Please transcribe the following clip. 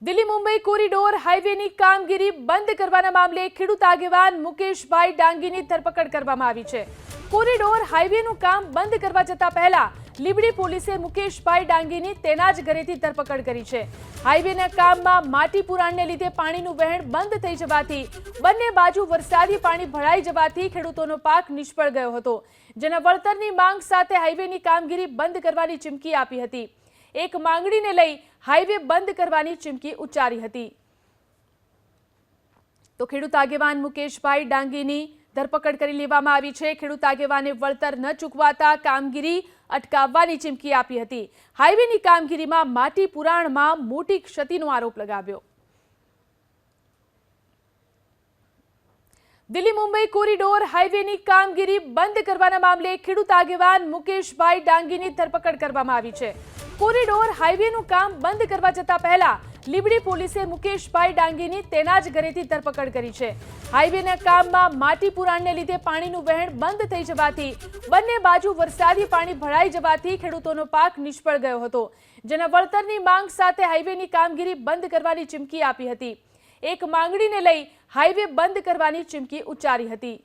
Delhi Mumbai corridor હાઈવેની કામગીરી બંધ કરવાના મામલે ખેડૂત આગેવાન મુકેશભાઈ ડાંગીની ધરપકડ કરવામાં આવી છે। કોરિડોર હાઈવેનું કામ બંધ કરવા જતા પહેલા લીંબડી પોલીસે મુકેશભાઈ ડાંગીની તેના જ ઘરેથી ધરપકડ કરી છે। હાઈવેના કામમાં માટી પુરાણને લીધે પાણીનું વહેણ બંધ થઈ જવાથી બંને બાજુ વરસાદી પાણી ભરાઈ જવાથી ખેડૂતોનો પાક નિષ્ફળ ગયો હતો, જેના વળતરની માંગ સાથે હાઈવેની કામગીરી બંધ કરવાની ચીમકી આપી હતી। એક માંગણીને લઈ હાઈવે બંધ કરવાની ચીમકી ઉચ્ચારી હતી। તો ખેડૂત આગેવાન મુકેશભાઈ ડાંગીની ધરપકડ કરી લેવામાં આવી છે। ખેડૂત આગેવાને વળતર ન ચૂકવાતા કામગીરી અટકાવવાની ચીમકી આપી હતી। હાઈવેની કામગીરીમાં માટી પુરાણમાં મોટી ક્ષતિનો આરોપ લગાવ્યો। દિલ્હી મુંબઈ કોરિડોર હાઈવેની કામગીરી બંધ કરવાના મામલે ખેડૂત આગેવાન મુકેશભાઈ ડાંગીની ધરપકડ કરવામાં આવી છે। કોરિડોર હાઈવેનું કામ બંધ કરવા જતા પહેલા લીંબડી પોલીસે મુકેશભાઈ ડાંગીની તેના જ ઘરેથી ધરપકડ કરી છે। હાઈવેના કામમાં માટી પુરાણને લીધે પાણીનું વહેણ બંધ થઈ જવાથી બંને બાજુ વરસાદી પાણી ભરાઈ જવાથી ખેડૂતોનો પાક નિષ્ફળ ગયો હતો, જેના વળતરની માંગ સાથે હાઈવેની કામગીરી બંધ કરવાની ચીમકી આપી હતી। એક માંગણીને લઈ હાઈવે બંધ કરવાની ચીમકી ઉચ્ચારી હતી।